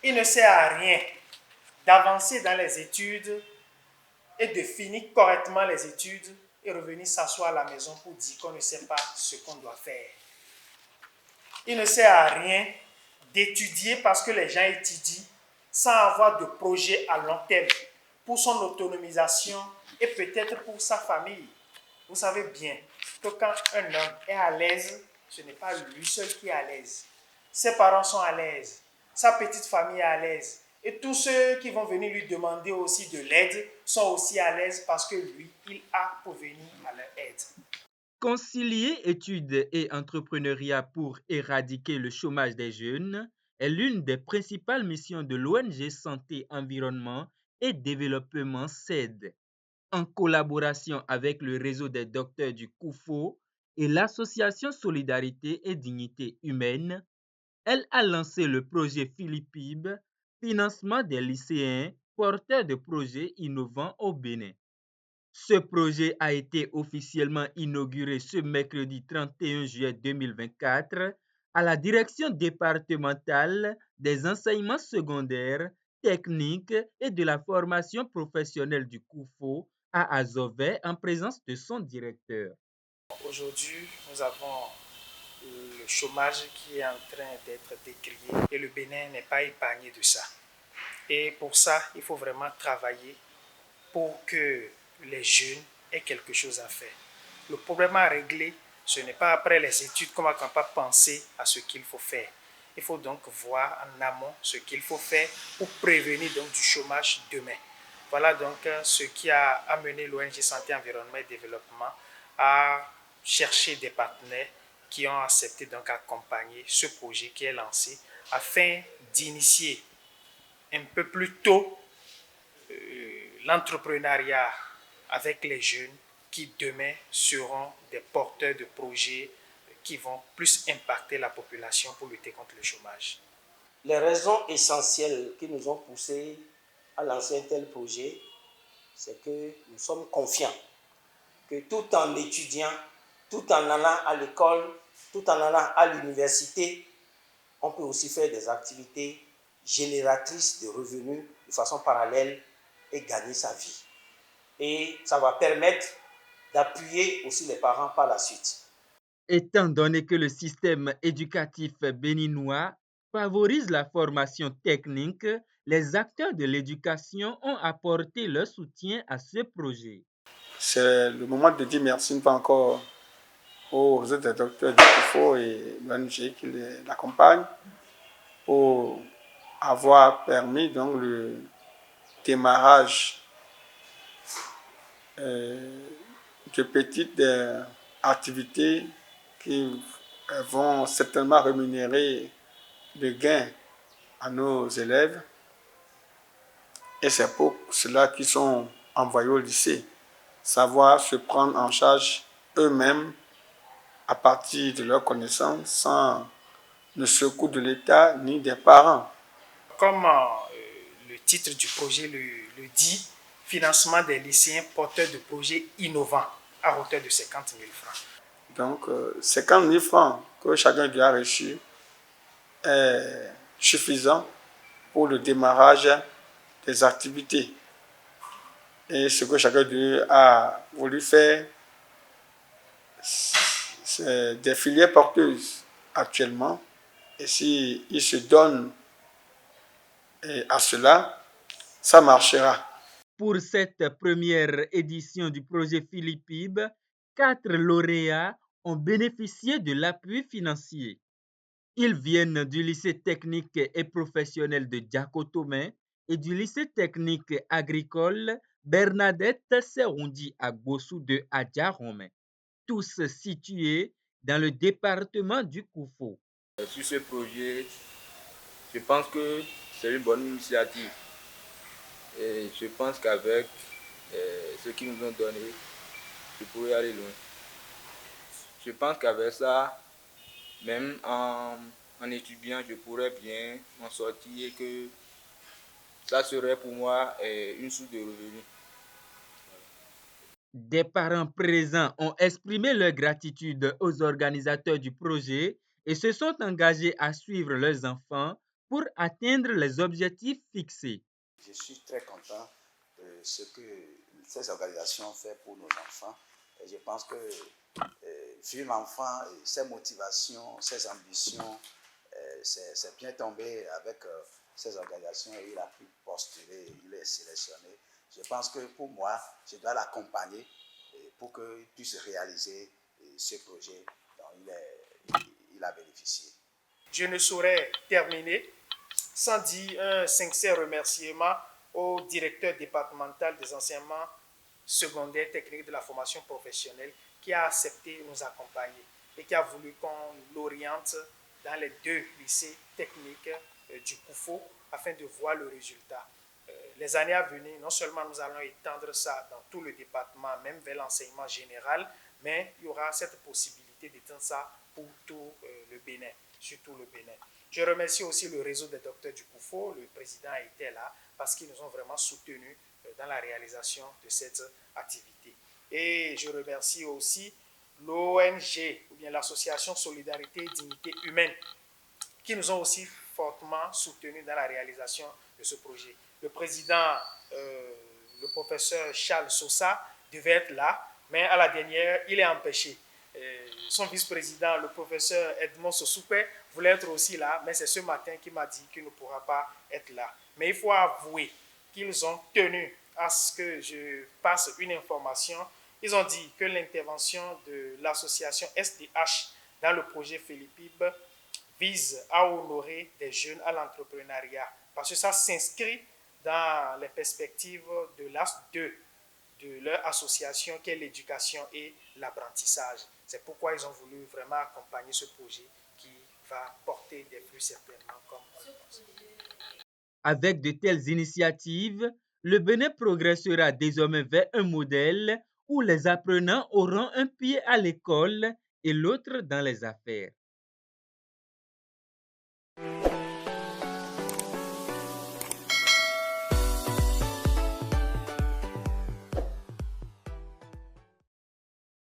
Il ne sert à rien d'avancer dans les études et de finir correctement les études et revenir s'asseoir à la maison pour dire qu'on ne sait pas ce qu'on doit faire. Il ne sert à rien d'étudier parce que les gens étudient sans avoir de projet à long terme pour son autonomisation et peut-être pour sa famille. Vous savez bien que quand un homme est à l'aise, ce n'est pas lui seul qui est à l'aise. Ses parents sont à l'aise, sa petite famille est à l'aise. Et tous ceux qui vont venir lui demander aussi de l'aide sont aussi à l'aise parce que lui, il a pour venir à leur aide. Concilier études et entrepreneuriat pour éradiquer le chômage des jeunes est l'une des principales missions de l'ONG Santé, Environnement et Développement SAID. En collaboration avec le réseau des docteurs du COUFO et l'association Solidarité et Dignité Humaine, elle a lancé le projet Philippib, financement des lycéens porteurs de projets innovants au Bénin. Ce projet a été officiellement inauguré ce mercredi 31 juillet 2024 à la direction départementale des enseignements secondaires, techniques et de la formation professionnelle du COUFO à Azové en présence de son directeur. Aujourd'hui, nous avons le chômage qui est en train d'être décrié et le Bénin n'est pas épargné de ça. Et pour ça, il faut vraiment travailler pour que les jeunes aient quelque chose à faire. Le problème à régler, ce n'est pas après les études qu'on va pas penser à ce qu'il faut faire. Il faut donc voir en amont ce qu'il faut faire pour prévenir donc du chômage demain. Voilà donc ce qui a amené l'ONG Santé, Environnement et Développement à chercher des partenaires qui ont accepté donc accompagner ce projet qui est lancé afin d'initier un peu plus tôt l'entrepreneuriat avec les jeunes qui demain seront des porteurs de projets qui vont plus impacter la population pour lutter contre le chômage. Les raisons essentielles qui nous ont poussés à lancer un tel projet, c'est que nous sommes confiants que tout en étudiant, tout en allant à l'école, tout en allant à l'université, on peut aussi faire des activités génératrices de revenus de façon parallèle et gagner sa vie. Et ça va permettre d'appuyer aussi les parents par la suite. Étant donné que le système éducatif béninois favorise la formation technique, les acteurs de l'éducation ont apporté leur soutien à ce projet. C'est le moment de dire merci une fois encore aux autres docteurs du COUFO et l'ONG qui l'accompagne pour avoir permis donc le démarrage de petites activités qui vont certainement rémunérer le gain à nos élèves. Et c'est pour cela qu'ils sont envoyés au lycée, savoir se prendre en charge eux-mêmes à partir de leurs connaissances sans le secours de l'État ni des parents. Comme le titre du projet le dit, financement des lycéens porteurs de projets innovants à hauteur de 50 000 francs. Donc 50 000 francs que chacun a reçu est suffisant pour le démarrage des activités. Et ce que chacun d'eux a voulu faire, c'est des filières porteuses actuellement. Et s'ils se donnent à cela, ça marchera. Pour cette première édition du projet Philippib, 4 lauréats ont bénéficié de l'appui financier. Ils viennent du lycée technique et professionnel de Diakotomé et du lycée technique agricole Bernadette Seroundi à Bossou de Adjaromé, tous situés dans le département du Koufo. Sur ce projet, je pense que c'est une bonne initiative. Et je pense qu'avec ce qu'ils nous ont donné, je pourrais aller loin. Je pense qu'avec ça, même en étudiant, je pourrais bien m'en sortir et que ça serait pour moi une source de revenus. Des parents présents ont exprimé leur gratitude aux organisateurs du projet et se sont engagés à suivre leurs enfants pour atteindre les objectifs fixés. Je suis très content de ce que ces organisations font pour nos enfants. Et je pense que vu l'enfant, ses motivations, ses ambitions, c'est bien tombé avec ces organisations et il a pu postuler, il est sélectionné. Je pense que pour moi, je dois l'accompagner pour qu'il puisse réaliser ce projet dont il a bénéficié. Je ne saurais terminer sans dire un sincère remerciement au directeur départemental des enseignements secondaires techniques de la formation professionnelle qui a accepté de nous accompagner et qui a voulu qu'on l'oriente dans les 2 lycées techniques du Koufo afin de voir le résultat. Les années à venir, non seulement nous allons étendre ça dans tout le département, même vers l'enseignement général, mais il y aura cette possibilité d'étendre ça pour tout le Bénin, surtout le Bénin. Je remercie aussi le réseau des docteurs du Koufo, le président était là parce qu'ils nous ont vraiment soutenus dans la réalisation de cette activité. Et je remercie aussi l'ONG, ou bien l'association Solidarité et Dignité Humaine, qui nous ont aussi fortement soutenus dans la réalisation de ce projet. Le président, le professeur Charles Sosa, devait être là, mais à la dernière, il est empêché. Son vice-président, le professeur Edmond Sosoupe, voulait être aussi là, mais c'est ce matin qu'il m'a dit qu'il ne pourra pas être là. Mais il faut avouer qu'ils ont tenu à ce que je passe une information. Ils ont dit que l'intervention de l'association SDH dans le projet Philippib vise à honorer des jeunes à l'entrepreneuriat, parce que ça s'inscrit dans les perspectives de leur association qui est l'éducation et l'apprentissage. C'est pourquoi ils ont voulu vraiment accompagner ce projet qui va porter des fruits certainement comme on le pense. Avec de telles initiatives, le Bénin progressera désormais vers un modèle où les apprenants auront un pied à l'école et l'autre dans les affaires.